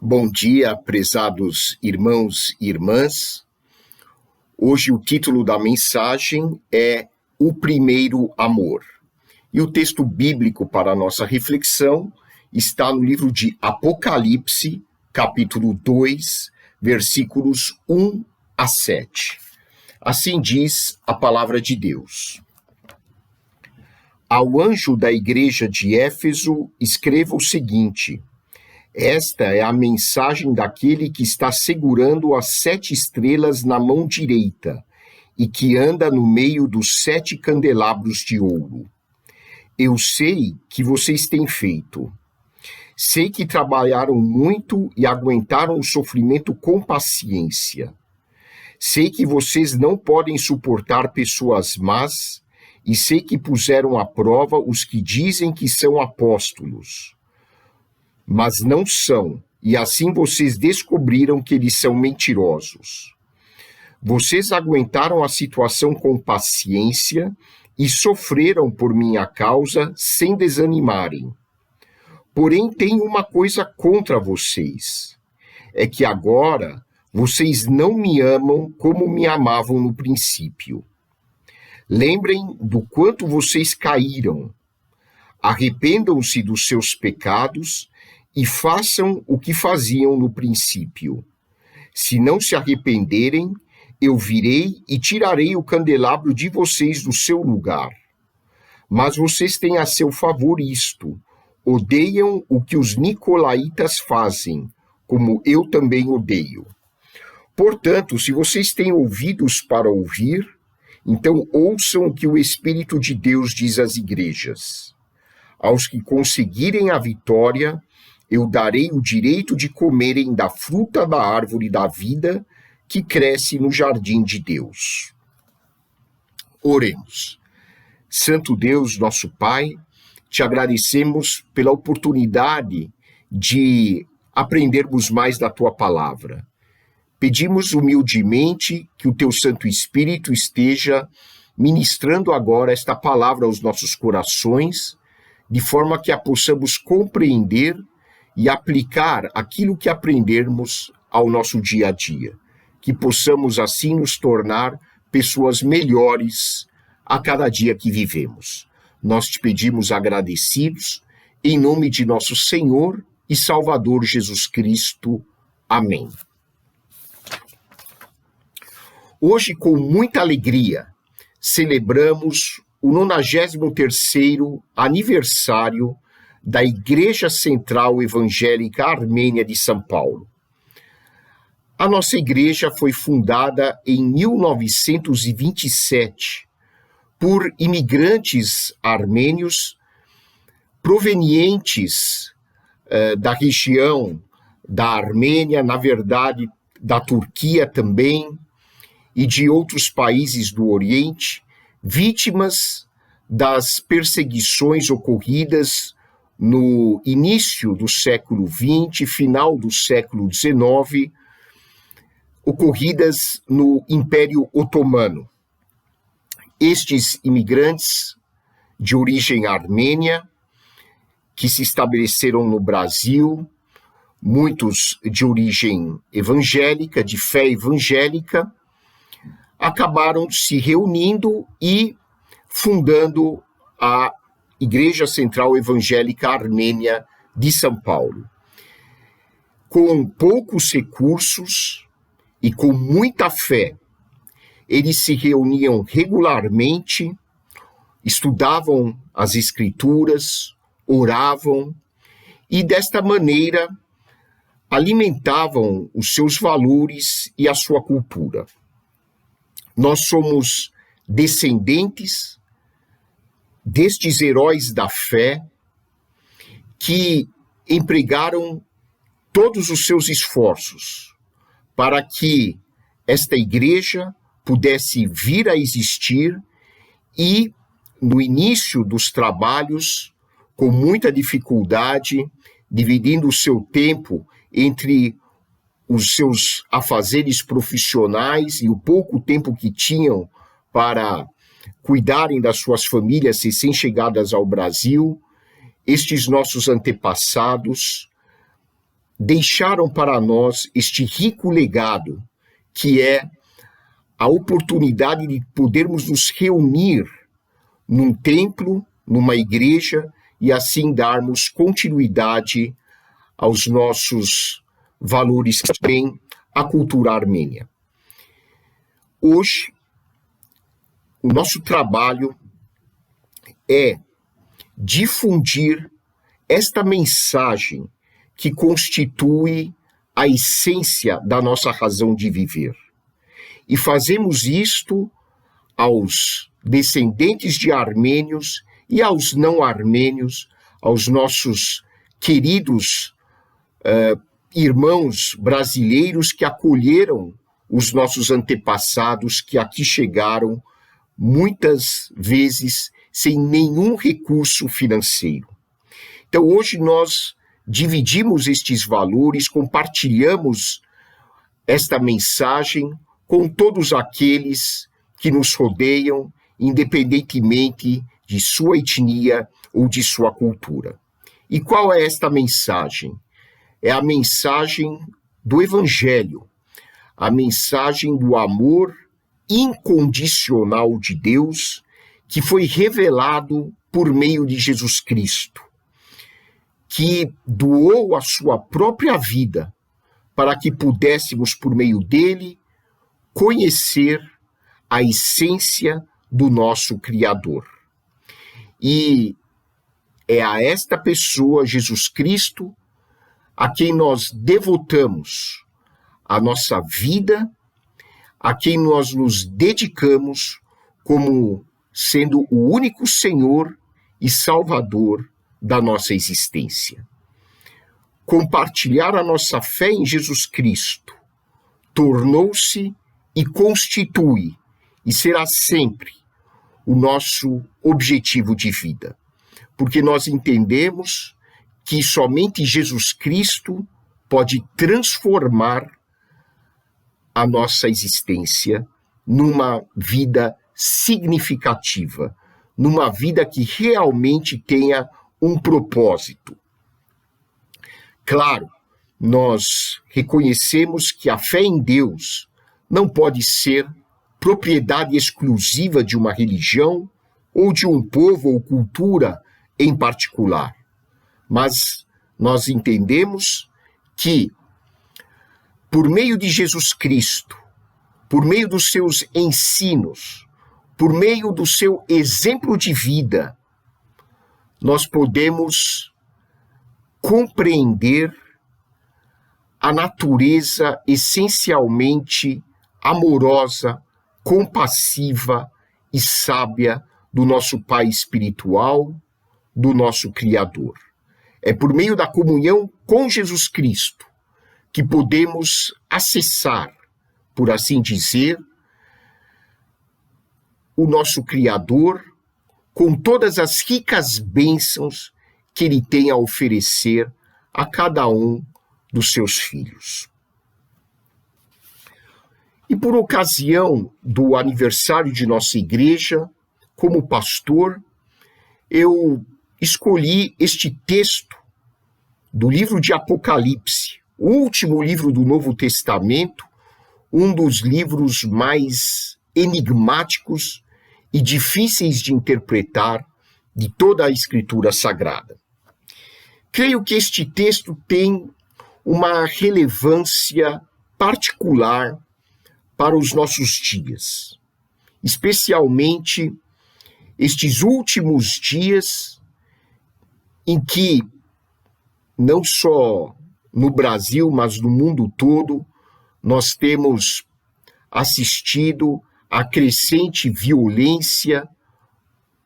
Bom dia, prezados irmãos e irmãs. Hoje o título da mensagem é O Primeiro Amor. E o texto bíblico para a nossa reflexão está no livro de Apocalipse, capítulo 2, versículos 1 a 7. Assim diz a palavra de Deus. Ao anjo da igreja de Éfeso, escreva o seguinte: esta é a mensagem daquele que está segurando as 7 estrelas na mão direita e que anda no meio dos 7 candelabros de ouro. Eu sei que vocês têm feito. Sei que trabalharam muito e aguentaram o sofrimento com paciência. Sei que vocês não podem suportar pessoas más e sei que puseram à prova os que dizem que são apóstolos. Mas não são, e assim vocês descobriram que eles são mentirosos. Vocês aguentaram a situação com paciência e sofreram por minha causa sem desanimarem. Porém, tenho uma coisa contra vocês. É que agora vocês não me amam como me amavam no princípio. Lembrem do quanto vocês caíram. Arrependam-se dos seus pecados e façam o que faziam no princípio. Se não se arrependerem, eu virei e tirarei o candelabro de vocês do seu lugar. Mas vocês têm a seu favor isto: odeiam o que os nicolaítas fazem, como eu também odeio. Portanto, se vocês têm ouvidos para ouvir, então ouçam o que o Espírito de Deus diz às igrejas. Aos que conseguirem a vitória, eu darei o direito de comerem da fruta da árvore da vida que cresce no jardim de Deus. Oremos. Santo Deus, nosso Pai, te agradecemos pela oportunidade de aprendermos mais da tua palavra. Pedimos humildemente que o teu Santo Espírito esteja ministrando agora esta palavra aos nossos corações, de forma que a possamos compreender e aplicar aquilo que aprendermos ao nosso dia a dia. Que possamos assim nos tornar pessoas melhores a cada dia que vivemos. Nós te pedimos agradecidos, em nome de nosso Senhor e Salvador Jesus Cristo. Amém. Hoje, com muita alegria, celebramos o 93º aniversário da Igreja Central Evangélica Armênia de São Paulo. A nossa igreja foi fundada em 1927 por imigrantes armênios provenientes da região da Armênia, na verdade, da Turquia também, e de outros países do Oriente, vítimas das perseguições ocorridas no início do século XX, final do século XIX, ocorridas no Império Otomano. Estes imigrantes de origem armênia, que se estabeleceram no Brasil, muitos de origem evangélica, de fé evangélica, acabaram se reunindo e fundando a Igreja Central Evangélica Armênia de São Paulo. Com poucos recursos e com muita fé, eles se reuniam regularmente, estudavam as Escrituras, oravam e, desta maneira, alimentavam os seus valores e a sua cultura. Nós somos descendentes destes heróis da fé que empregaram todos os seus esforços para que esta igreja pudesse vir a existir e, no início dos trabalhos, com muita dificuldade, dividindo o seu tempo entre os seus afazeres profissionais e o pouco tempo que tinham para cuidarem das suas famílias recém-chegadas ao Brasil, estes nossos antepassados deixaram para nós este rico legado, que é a oportunidade de podermos nos reunir num templo, numa igreja, e assim darmos continuidade aos nossos valores que têm a cultura armênia. Hoje, o nosso trabalho é difundir esta mensagem que constitui a essência da nossa razão de viver. E fazemos isto aos descendentes de armênios e aos não armênios, aos nossos queridos irmãos brasileiros que acolheram os nossos antepassados que aqui chegaram muitas vezes sem nenhum recurso financeiro. Então hoje nós dividimos estes valores, compartilhamos esta mensagem com todos aqueles que nos rodeiam, independentemente de sua etnia ou de sua cultura. E qual é esta mensagem? É a mensagem do Evangelho, a mensagem do amor incondicional de Deus que foi revelado por meio de Jesus Cristo, que doou a sua própria vida para que pudéssemos, por meio dele, conhecer a essência do nosso Criador. E é a esta pessoa, Jesus Cristo, a quem nós devotamos a nossa vida, a quem nós nos dedicamos como sendo o único Senhor e Salvador da nossa existência. Compartilhar a nossa fé em Jesus Cristo tornou-se e constitui e será sempre o nosso objetivo de vida, porque nós entendemos que somente Jesus Cristo pode transformar a nossa existência numa vida significativa, numa vida que realmente tenha um propósito. Claro, nós reconhecemos que a fé em Deus não pode ser propriedade exclusiva de uma religião ou de um povo ou cultura em particular. Mas nós entendemos que, por meio de Jesus Cristo, por meio dos seus ensinos, por meio do seu exemplo de vida, nós podemos compreender a natureza essencialmente amorosa, compassiva e sábia do nosso Pai espiritual, do nosso Criador. É por meio da comunhão com Jesus Cristo que podemos acessar, por assim dizer, o nosso Criador com todas as ricas bênçãos que Ele tem a oferecer a cada um dos seus filhos. E por ocasião do aniversário de nossa igreja, como pastor, eu escolhi este texto do livro de Apocalipse, o último livro do Novo Testamento, um dos livros mais enigmáticos e difíceis de interpretar de toda a Escritura Sagrada. Creio que este texto tem uma relevância particular para os nossos dias, especialmente estes últimos dias em que, não só no Brasil, mas no mundo todo, nós temos assistido a crescente violência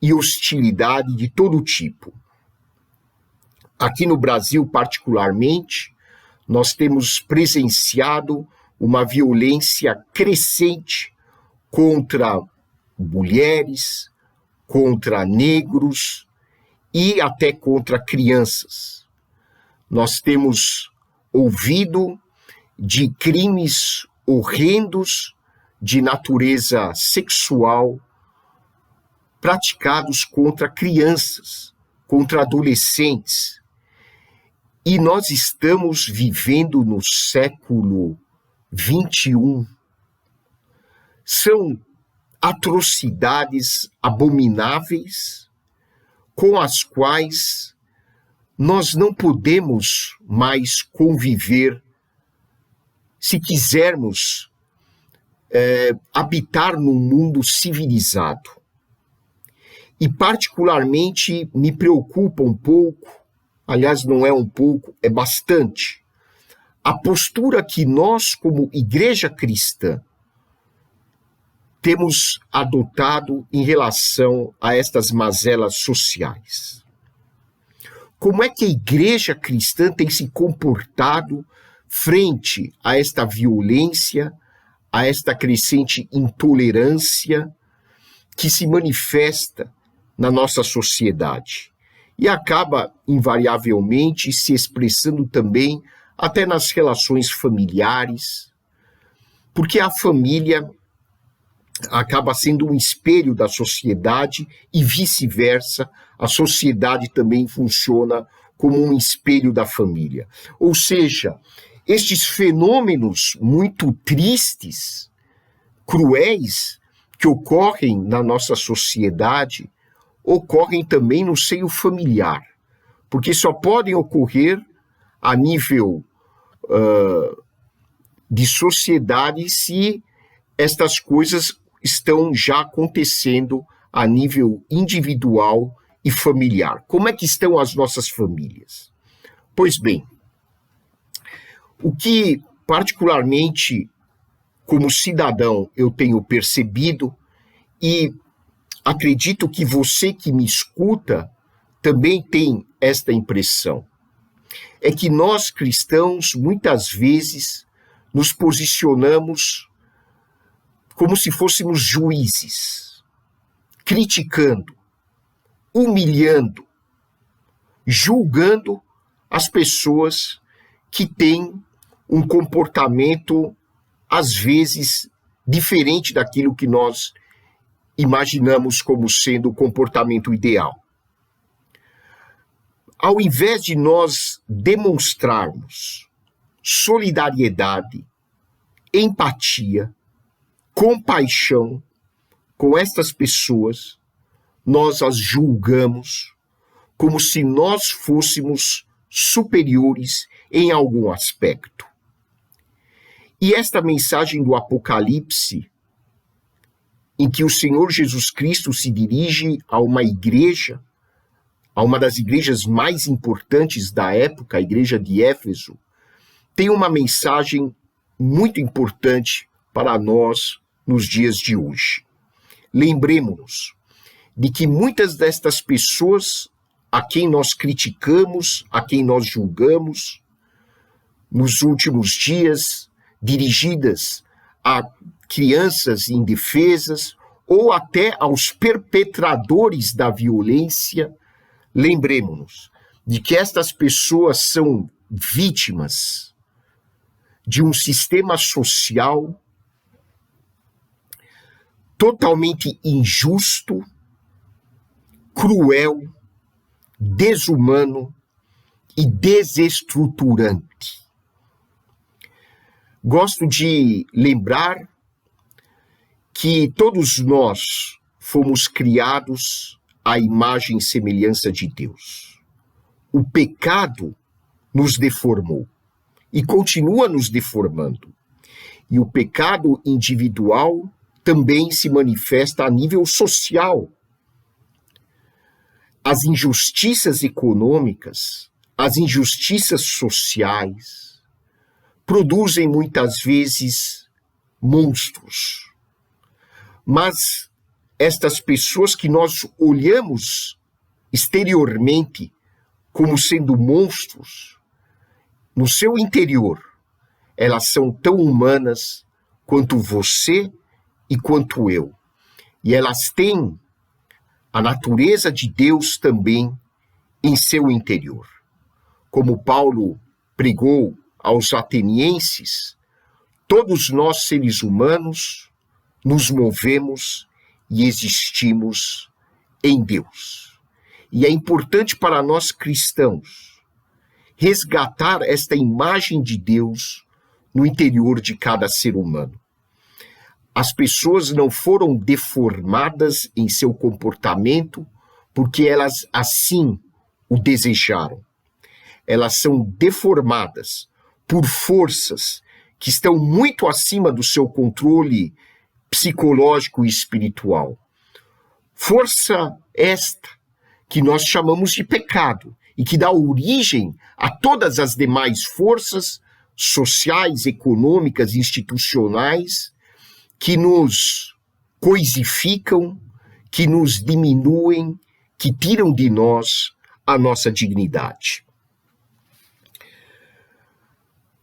e hostilidade de todo tipo. Aqui no Brasil, particularmente, nós temos presenciado uma violência crescente contra mulheres, contra negros e até contra crianças. Nós temos ouvido de crimes horrendos de natureza sexual praticados contra crianças, contra adolescentes. E nós estamos vivendo no século XXI. São atrocidades abomináveis com as quais nós não podemos mais conviver se quisermos habitar num mundo civilizado. E particularmente me preocupa um pouco, aliás, não é um pouco, é bastante, a postura que nós, como igreja cristã, temos adotado em relação a estas mazelas sociais. Como é que a igreja cristã tem se comportado frente a esta violência, a esta crescente intolerância que se manifesta na nossa sociedade e acaba invariavelmente se expressando também até nas relações familiares, porque a família acaba sendo um espelho da sociedade e vice-versa, a sociedade também funciona como um espelho da família. Ou seja, estes fenômenos muito tristes, cruéis, que ocorrem na nossa sociedade, ocorrem também no seio familiar, porque só podem ocorrer a nível de sociedade se estas coisas estão já acontecendo a nível individual e familiar. Como é que estão as nossas famílias? Pois bem, o que particularmente como cidadão eu tenho percebido, e acredito que você que me escuta também tem esta impressão, é que nós cristãos muitas vezes nos posicionamos como se fôssemos juízes, criticando, humilhando, julgando as pessoas que têm um comportamento, às vezes, diferente daquilo que nós imaginamos como sendo o comportamento ideal. Ao invés de nós demonstrarmos solidariedade, empatia, compaixão com estas pessoas, nós as julgamos como se nós fôssemos superiores em algum aspecto. E esta mensagem do Apocalipse, em que o Senhor Jesus Cristo se dirige a uma igreja, a uma das igrejas mais importantes da época, a igreja de Éfeso, tem uma mensagem muito importante para nós nos dias de hoje. Lembremos-nos de que muitas destas pessoas a quem nós criticamos, a quem nós julgamos, nos últimos dias, dirigidas a crianças indefesas ou até aos perpetradores da violência, lembremos-nos de que estas pessoas são vítimas de um sistema social totalmente injusto, cruel, desumano e desestruturante. Gosto de lembrar que todos nós fomos criados à imagem e semelhança de Deus. O pecado nos deformou e continua nos deformando. E o pecado individual também se manifesta a nível social. As injustiças econômicas, as injustiças sociais, produzem muitas vezes monstros. Mas estas pessoas que nós olhamos exteriormente como sendo monstros, no seu interior, elas são tão humanas quanto você e quanto eu. E elas têm a natureza de Deus também em seu interior. Como Paulo pregou aos atenienses, todos nós seres humanos nos movemos e existimos em Deus. E é importante para nós cristãos resgatar esta imagem de Deus no interior de cada ser humano. As pessoas não foram deformadas em seu comportamento porque elas assim o desejaram. Elas são deformadas por forças que estão muito acima do seu controle psicológico e espiritual. Força esta que nós chamamos de pecado e que dá origem a todas as demais forças sociais, econômicas, institucionais que nos coisificam, que nos diminuem, que tiram de nós a nossa dignidade.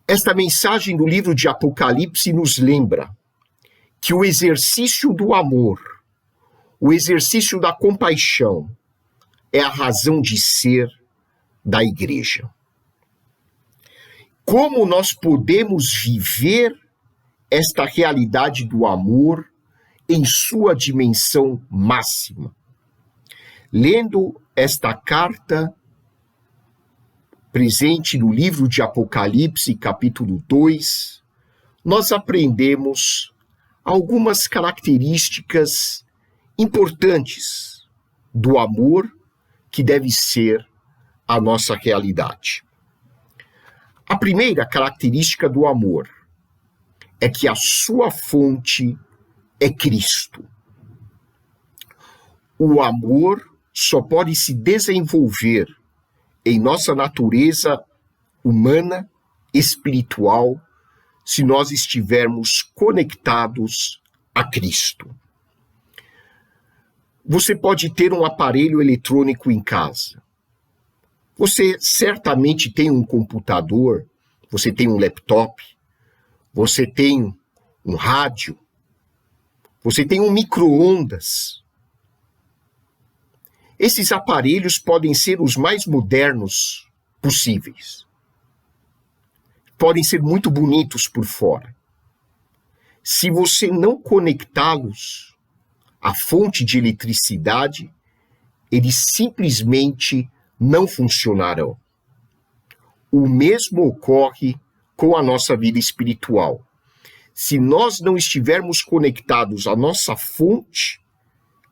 Esta mensagem do livro de Apocalipse nos lembra que o exercício do amor, o exercício da compaixão, é a razão de ser da igreja. Como nós podemos viver esta realidade do amor em sua dimensão máxima? Lendo esta carta presente no livro de Apocalipse, capítulo 2, nós aprendemos algumas características importantes do amor que deve ser a nossa realidade. A primeira característica do amor é que a sua fonte é Cristo. O amor só pode se desenvolver em nossa natureza humana, espiritual, se nós estivermos conectados a Cristo. Você pode ter um aparelho eletrônico em casa. Você certamente tem um computador, você tem um laptop, você tem um rádio, você tem um micro-ondas. Esses aparelhos podem ser os mais modernos possíveis. Podem ser muito bonitos por fora. Se você não conectá-los à fonte de eletricidade, eles simplesmente não funcionarão. O mesmo ocorre com a nossa vida espiritual. Se nós não estivermos conectados à nossa fonte,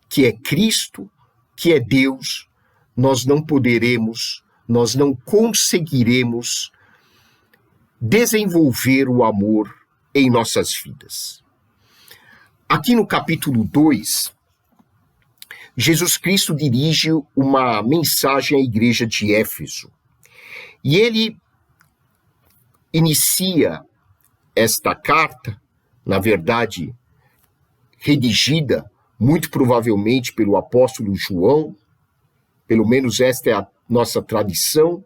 que é Cristo, que é Deus, nós não poderemos, nós não conseguiremos desenvolver o amor em nossas vidas. Aqui no capítulo 2, Jesus Cristo dirige uma mensagem à igreja de Éfeso. E ele inicia esta carta, na verdade, redigida muito provavelmente pelo apóstolo João, pelo menos esta é a nossa tradição.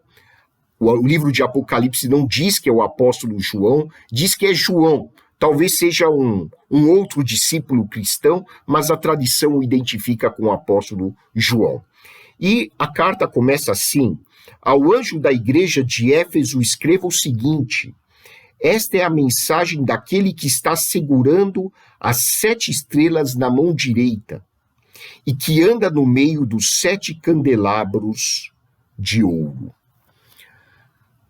O livro de Apocalipse não diz que é o apóstolo João, diz que é João. Talvez seja um outro discípulo cristão, mas a tradição o identifica com o apóstolo João. E a carta começa assim: ao anjo da igreja de Éfeso escreva o seguinte: esta é a mensagem daquele que está segurando as 7 estrelas na mão direita e que anda no meio dos 7 candelabros de ouro.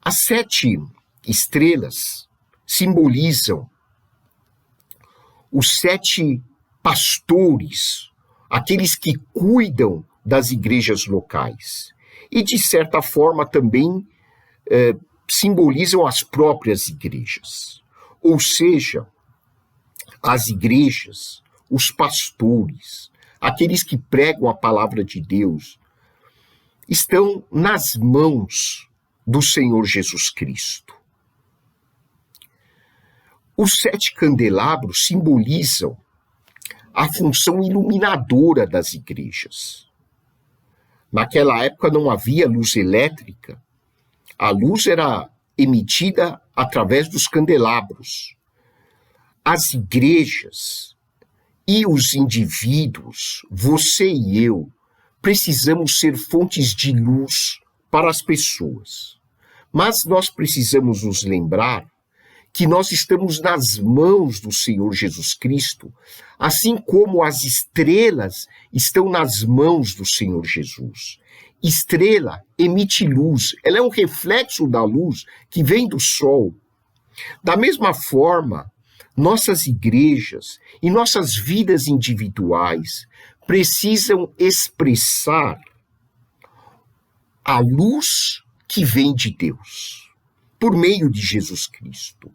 As 7 estrelas simbolizam os 7 pastores, aqueles que cuidam das igrejas locais. E, de certa forma, também simbolizam as próprias igrejas. Ou seja, as igrejas, os pastores, aqueles que pregam a palavra de Deus, estão nas mãos do Senhor Jesus Cristo. Os 7 candelabros simbolizam a função iluminadora das igrejas. Naquela época não havia luz elétrica. A luz era emitida através dos candelabros. As igrejas e os indivíduos, você e eu, precisamos ser fontes de luz para as pessoas. Mas nós precisamos nos lembrar que nós estamos nas mãos do Senhor Jesus Cristo, assim como as estrelas estão nas mãos do Senhor Jesus. estrela emite luz, ela é um reflexo da luz que vem do sol. Da mesma forma, nossas igrejas e nossas vidas individuais precisam expressar a luz que vem de Deus, por meio de Jesus Cristo.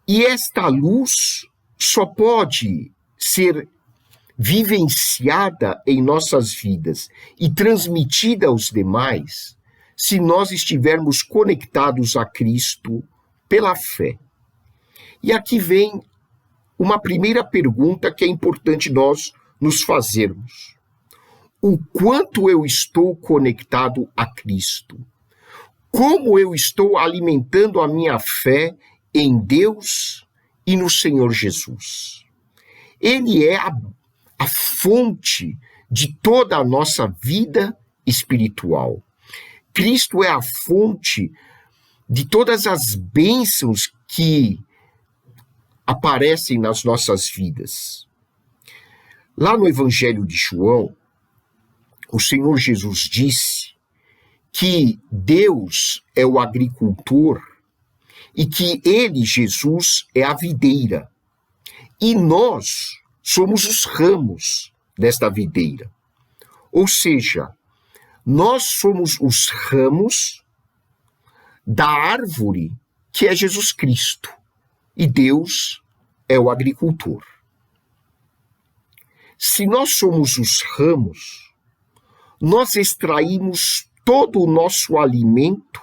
E esta luz só pode ser vivenciada em nossas vidas e transmitida aos demais se nós estivermos conectados a Cristo pela fé. E aqui vem uma primeira pergunta que é importante nós nos fazermos. O quanto eu estou conectado a Cristo? Como eu estou alimentando a minha fé em Deus e no Senhor Jesus? Ele é a fonte de toda a nossa vida espiritual. Cristo é a fonte de todas as bênçãos que aparecem nas nossas vidas. Lá no Evangelho de João, o Senhor Jesus disse que Deus é o agricultor e que ele, Jesus, é a videira. E nós somos os ramos desta videira. Ou seja, nós somos os ramos da árvore que é Jesus Cristo. E Deus é o agricultor. Se nós somos os ramos, nós extraímos todo o nosso alimento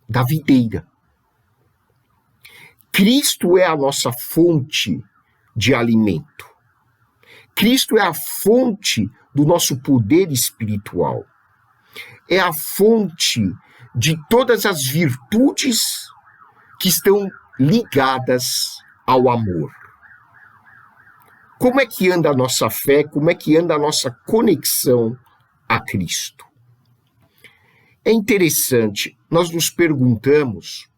da videira. Cristo é a nossa fonte de alimento. Cristo é a fonte do nosso poder espiritual. É a fonte de todas as virtudes que estão ligadas ao amor. Como é que anda a nossa fé? Como é que anda a nossa conexão a Cristo? É interessante, nós nos perguntamos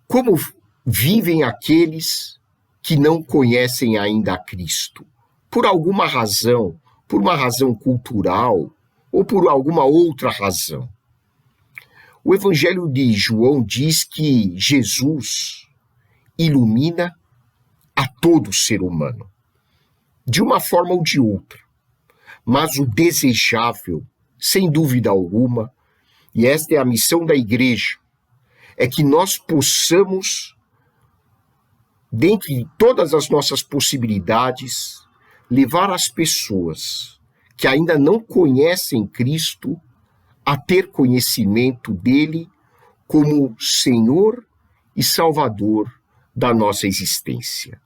como vivem aqueles que não conhecem ainda a Cristo, por alguma razão, por uma razão cultural ou por alguma outra razão. O Evangelho de João diz que Jesus ilumina a todo ser humano, de uma forma ou de outra. Mas o desejável, sem dúvida alguma, e esta é a missão da igreja, é que nós possamos, dentre todas as nossas possibilidades, levar as pessoas que ainda não conhecem Cristo a ter conhecimento dele como Senhor e Salvador da nossa existência.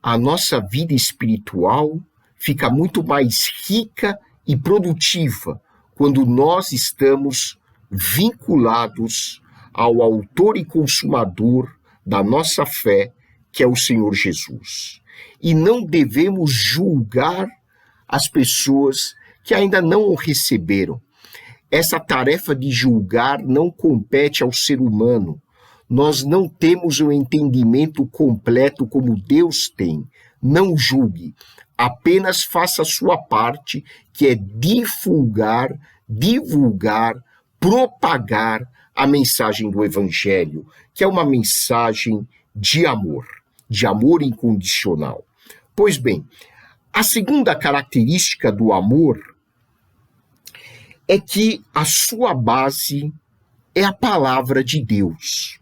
A nossa vida espiritual fica muito mais rica e produtiva quando nós estamos vinculados ao autor e consumador da nossa fé, que é o Senhor Jesus. E não devemos julgar as pessoas que ainda não o receberam. Essa tarefa de julgar não compete ao ser humano. Nós não temos o entendimento completo como Deus tem. Não julgue. Apenas faça a sua parte, que é divulgar, propagar a mensagem do Evangelho, que é uma mensagem de amor incondicional. Pois bem, a segunda característica do amor é que a sua base é a palavra de Deus.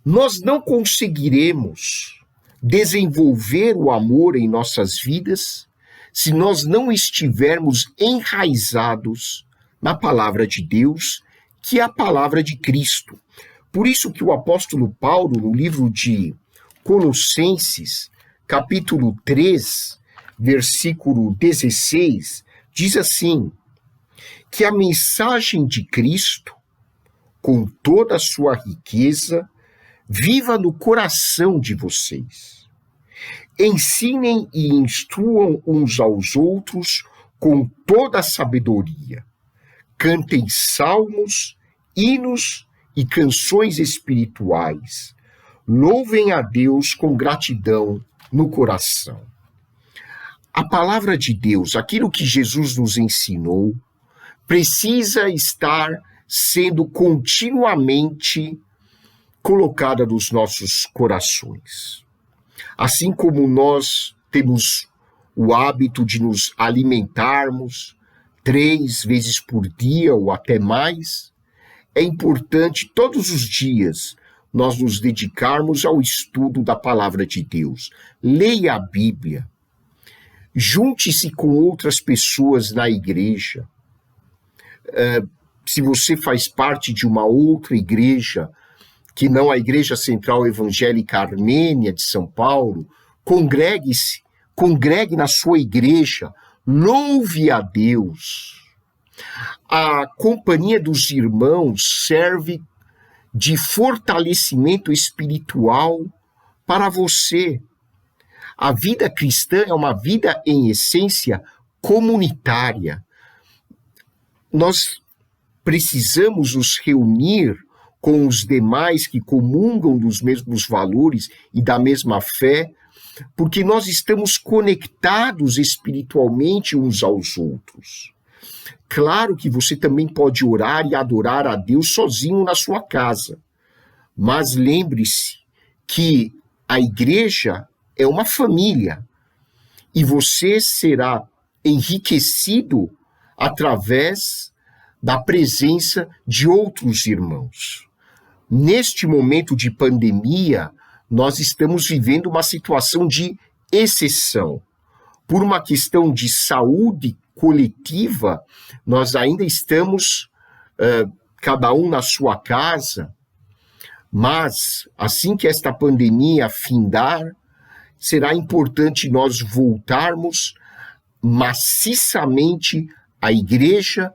Nós não conseguiremos desenvolver o amor em nossas vidas se nós não estivermos enraizados na palavra de Deus, que é a palavra de Cristo. Por isso que o apóstolo Paulo, no livro de Colossenses, capítulo 3, versículo 16, diz assim, que a mensagem de Cristo, com toda a sua riqueza, viva no coração de vocês. Ensinem e instruam uns aos outros com toda a sabedoria. Cantem salmos, hinos e canções espirituais. Louvem a Deus com gratidão no coração. A palavra de Deus, aquilo que Jesus nos ensinou, precisa estar sendo continuamente colocada nos nossos corações. Assim como nós temos o hábito de nos alimentarmos 3 vezes por dia ou até mais, é importante todos os dias nós nos dedicarmos ao estudo da palavra de Deus. Leia a Bíblia. Junte-se com outras pessoas na igreja. Se você faz parte de uma outra igreja, que não a Igreja Central Evangélica Armênia de São Paulo, congregue-se, congregue na sua igreja, louve a Deus. A companhia dos irmãos serve de fortalecimento espiritual para você. A vida cristã é uma vida, em essência, comunitária. Nós precisamos nos reunir com os demais que comungam dos mesmos valores e da mesma fé, porque nós estamos conectados espiritualmente uns aos outros. Claro que você também pode orar e adorar a Deus sozinho na sua casa, mas lembre-se que a igreja é uma família e você será enriquecido através da presença de outros irmãos. Neste momento de pandemia, nós estamos vivendo uma situação de exceção. Por uma questão de saúde coletiva, nós ainda estamos, cada um na sua casa, mas assim que esta pandemia findar, será importante nós voltarmos maciçamente à igreja,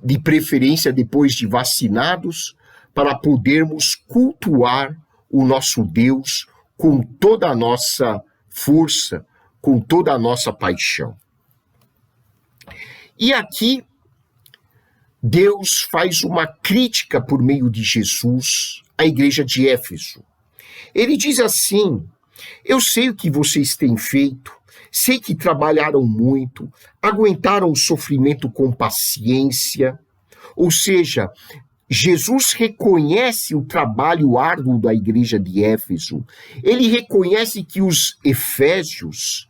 de preferência depois de vacinados, para podermos cultuar o nosso Deus com toda a nossa força, com toda a nossa paixão. E aqui, Deus faz uma crítica por meio de Jesus à igreja de Éfeso. Ele diz assim: eu sei o que vocês têm feito, sei que trabalharam muito, aguentaram o sofrimento com paciência. Ou seja, Jesus reconhece o trabalho árduo da igreja de Éfeso. Ele reconhece que os efésios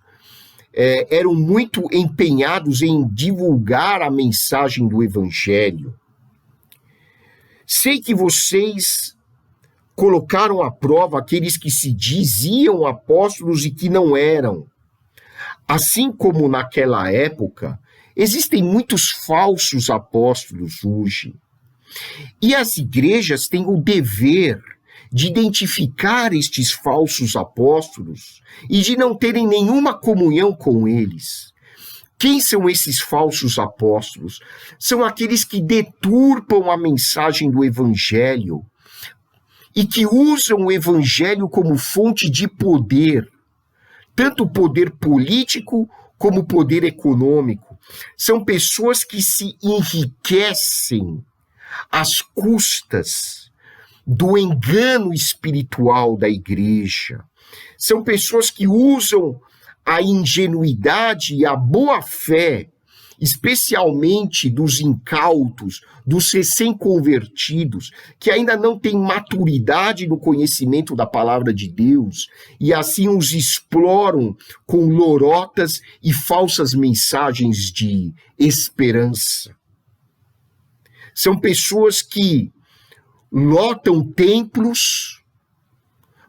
eram muito empenhados em divulgar a mensagem do Evangelho. Sei que vocês colocaram à prova aqueles que se diziam apóstolos e que não eram. Assim como naquela época, existem muitos falsos apóstolos hoje. E as igrejas têm o dever de identificar estes falsos apóstolos e de não terem nenhuma comunhão com eles. Quem são esses falsos apóstolos? São aqueles que deturpam a mensagem do Evangelho e que usam o Evangelho como fonte de poder, tanto poder político como poder econômico. São pessoas que se enriquecem às custas do engano espiritual da igreja. São pessoas que usam a ingenuidade e a boa-fé, especialmente dos incautos, dos recém-convertidos, que ainda não têm maturidade no conhecimento da palavra de Deus, e assim os exploram com lorotas e falsas mensagens de esperança. São pessoas que lotam templos,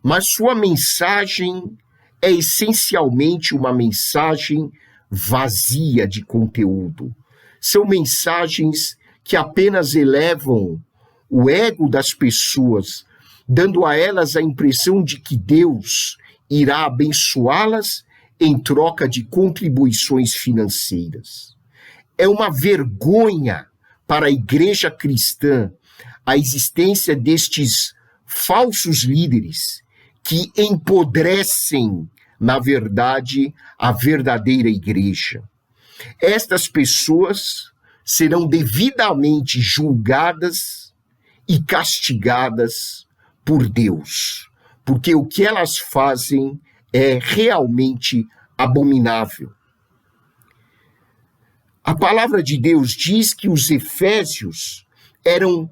mas sua mensagem é essencialmente uma mensagem vazia de conteúdo. São mensagens que apenas elevam o ego das pessoas, dando a elas a impressão de que Deus irá abençoá-las em troca de contribuições financeiras. É uma vergonha para a igreja cristã a existência destes falsos líderes que empodrecem, na verdade, a verdadeira igreja. Estas pessoas serão devidamente julgadas e castigadas por Deus, porque o que elas fazem é realmente abominável. A palavra de Deus diz que os efésios eram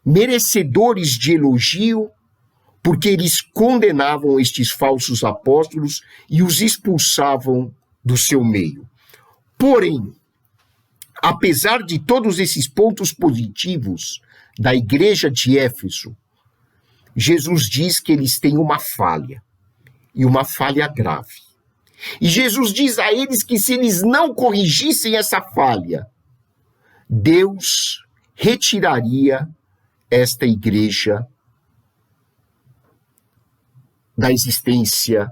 merecedores de elogio porque eles condenavam estes falsos apóstolos e os expulsavam do seu meio. Porém, apesar de todos esses pontos positivos da igreja de Éfeso, Jesus diz que eles têm uma falha, e uma falha grave. E Jesus diz a eles que se eles não corrigissem essa falha, Deus retiraria esta igreja da existência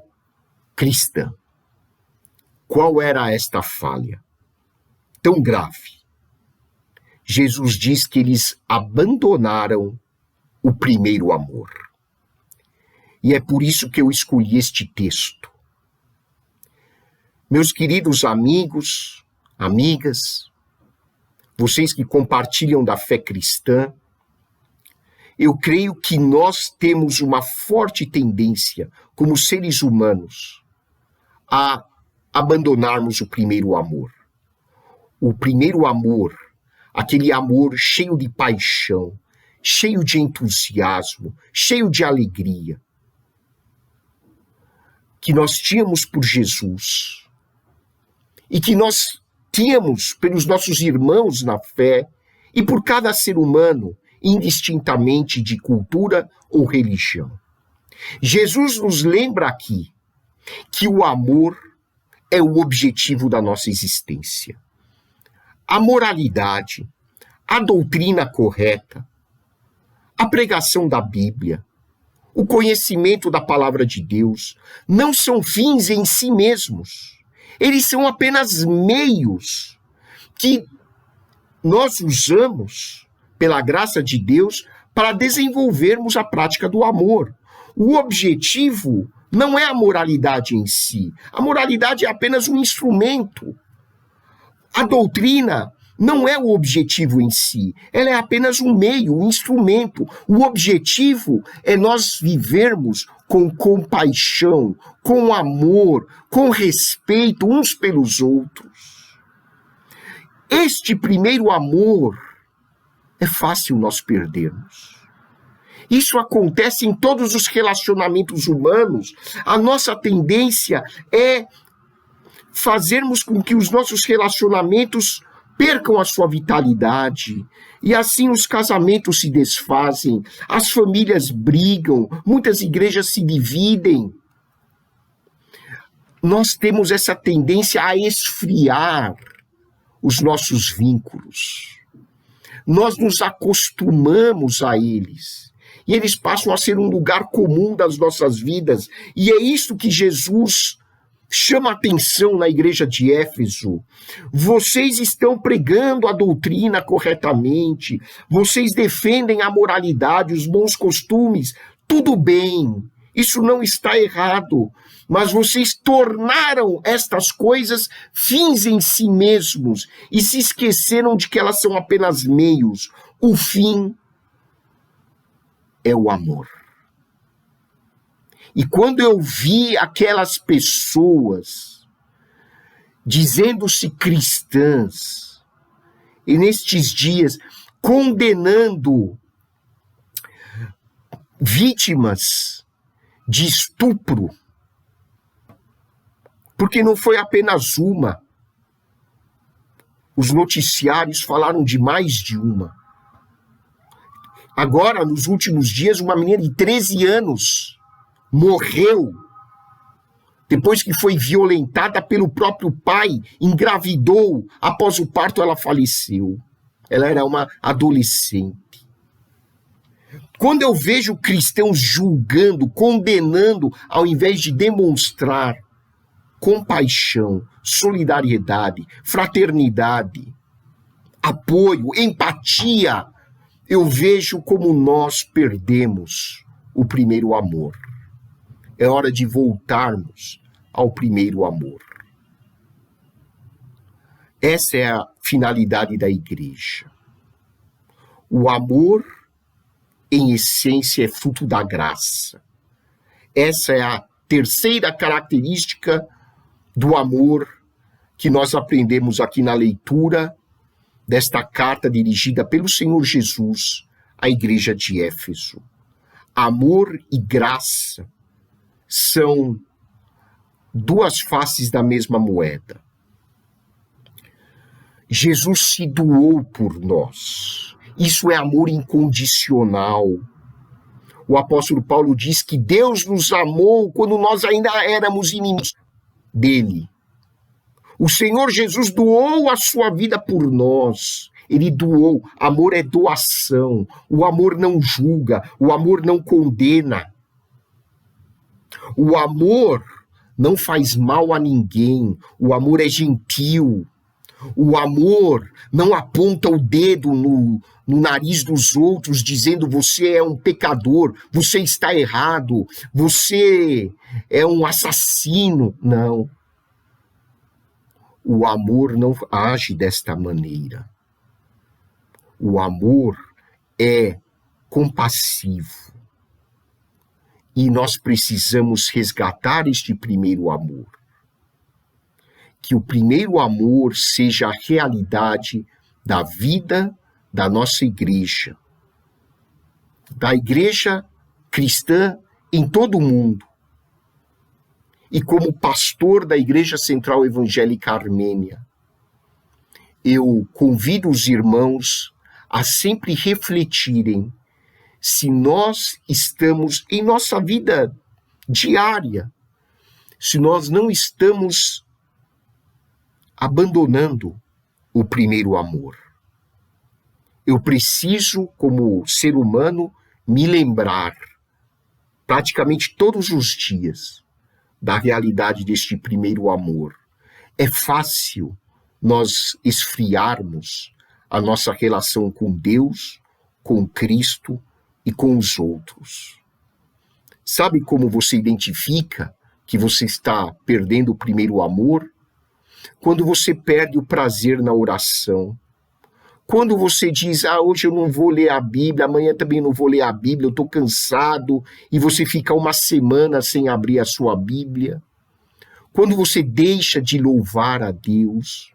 cristã. Qual era esta falha tão grave? Jesus diz que eles abandonaram o primeiro amor. E é por isso que eu escolhi este texto. Meus queridos amigos, amigas, vocês que compartilham da fé cristã, eu creio que nós temos uma forte tendência, como seres humanos, a abandonarmos o primeiro amor. O primeiro amor, aquele amor cheio de paixão, cheio de entusiasmo, cheio de alegria, que nós tínhamos por Jesus e que nós tínhamos pelos nossos irmãos na fé e por cada ser humano, indistintamente de cultura ou religião. Jesus nos lembra aqui que o amor é o objetivo da nossa existência. A moralidade, a doutrina correta, a pregação da Bíblia, o conhecimento da palavra de Deus não são fins em si mesmos. Eles são apenas meios que nós usamos, pela graça de Deus, para desenvolvermos a prática do amor. O objetivo não é a moralidade em si. A moralidade é apenas um instrumento. A doutrina não é o objetivo em si. Ela é apenas um meio, um instrumento. O objetivo é nós vivermos com compaixão, com amor, com respeito uns pelos outros. Este primeiro amor é fácil nós perdermos. Isso acontece em todos os relacionamentos humanos. A nossa tendência é fazermos com que os nossos relacionamentos percam a sua vitalidade. E assim os casamentos se desfazem, as famílias brigam, muitas igrejas se dividem. Nós temos essa tendência a esfriar os nossos vínculos. Nós nos acostumamos a eles. E eles passam a ser um lugar comum das nossas vidas. E é isso que Jesus chama atenção na igreja de Éfeso. Vocês estão pregando a doutrina corretamente. Vocês defendem a moralidade, os bons costumes. Tudo bem. Isso não está errado. Mas vocês tornaram estas coisas fins em si mesmos e se esqueceram de que elas são apenas meios. O fim é o amor. E quando eu vi aquelas pessoas dizendo-se cristãs, e nestes dias condenando vítimas de estupro, porque não foi apenas uma. Os noticiários falaram de mais de uma. Agora, nos últimos dias, uma menina de 13 anos morreu depois que foi violentada pelo próprio pai, engravidou, após o parto ela faleceu. Ela era uma adolescente. Quando eu vejo cristãos julgando, condenando, ao invés de demonstrar compaixão, solidariedade, fraternidade, apoio, empatia, eu vejo como nós perdemos o primeiro amor. É hora de voltarmos ao primeiro amor. Essa é a finalidade da igreja. O amor, em essência, é fruto da graça. Essa é a terceira característica do amor que nós aprendemos aqui na leitura desta carta dirigida pelo Senhor Jesus à igreja de Éfeso. Amor e graça são duas faces da mesma moeda. Jesus se doou por nós. Isso é amor incondicional. O apóstolo Paulo diz que Deus nos amou quando nós ainda éramos inimigos dele. O Senhor Jesus doou a sua vida por nós. Ele doou. Amor é doação. O amor não julga. O amor não condena. O amor não faz mal a ninguém. O amor é gentil. O amor não aponta o dedo no nariz dos outros, dizendo você é um pecador, você está errado, você é um assassino. Não. O amor não age desta maneira. O amor é compassivo. E nós precisamos resgatar este primeiro amor. Que o primeiro amor seja a realidade da vida da nossa igreja, da igreja cristã em todo o mundo. E como pastor da Igreja Central Evangélica Armênia, eu convido os irmãos a sempre refletirem se nós estamos em nossa vida diária, se nós não estamos abandonando o primeiro amor. Eu preciso, como ser humano, me lembrar, praticamente todos os dias, da realidade deste primeiro amor. É fácil nós esfriarmos a nossa relação com Deus, com Cristo e com os outros. Sabe como você identifica que você está perdendo o primeiro amor? Quando você perde o prazer na oração. Quando você diz, hoje eu não vou ler a Bíblia, amanhã também não vou ler a Bíblia, eu estou cansado, e você fica uma semana sem abrir a sua Bíblia. Quando você deixa de louvar a Deus,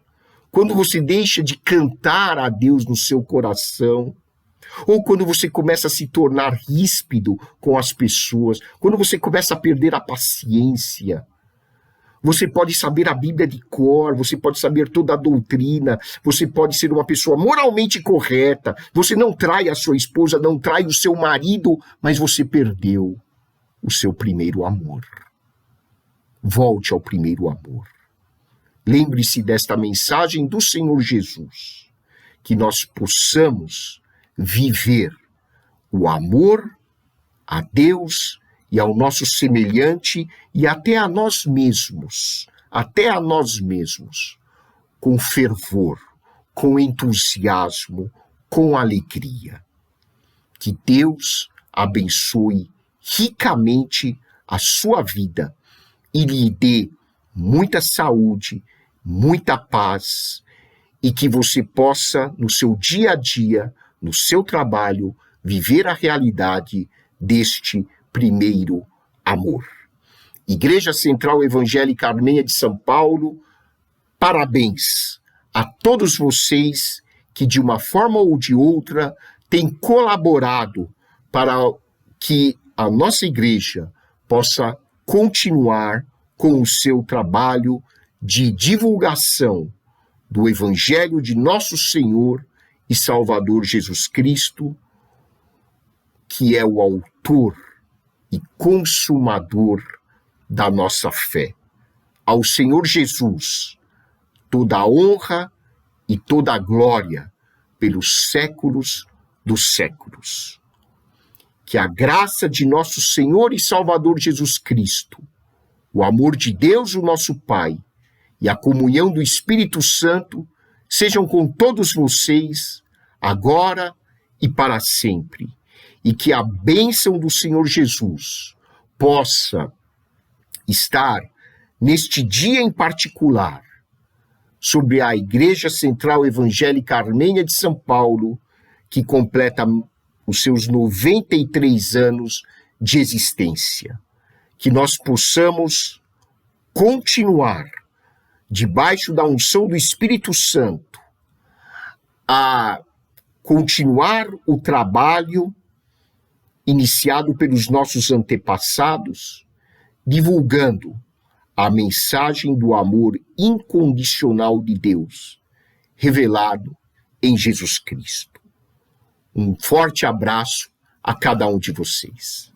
quando você deixa de cantar a Deus no seu coração, ou quando você começa a se tornar ríspido com as pessoas, quando você começa a perder a paciência. Você pode saber a Bíblia de cor, você pode saber toda a doutrina, você pode ser uma pessoa moralmente correta, você não trai a sua esposa, não trai o seu marido, mas você perdeu o seu primeiro amor. Volte ao primeiro amor. Lembre-se desta mensagem do Senhor Jesus, que nós possamos viver o amor a Deus e ao nosso semelhante e até a nós mesmos, com fervor, com entusiasmo, com alegria. Que Deus abençoe ricamente a sua vida e lhe dê muita saúde, muita paz, e que você possa, no seu dia a dia, no seu trabalho, viver a realidade deste primeiro amor. Igreja Central Evangélica Armênia de São Paulo, parabéns a todos vocês que de uma forma ou de outra têm colaborado para que a nossa igreja possa continuar com o seu trabalho de divulgação do Evangelho de nosso Senhor e Salvador Jesus Cristo, que é o autor e consumador da nossa fé. Ao Senhor Jesus, toda a honra e toda a glória pelos séculos dos séculos. Que a graça de nosso Senhor e Salvador Jesus Cristo, o amor de Deus, o nosso Pai, e a comunhão do Espírito Santo sejam com todos vocês, agora e para sempre. E que a bênção do Senhor Jesus possa estar neste dia em particular sobre a Igreja Central Evangélica Armênia de São Paulo, que completa os seus 93 anos de existência. Que nós possamos continuar debaixo da unção do Espírito Santo, a continuar o trabalho iniciado pelos nossos antepassados, divulgando a mensagem do amor incondicional de Deus, revelado em Jesus Cristo. Um forte abraço a cada um de vocês.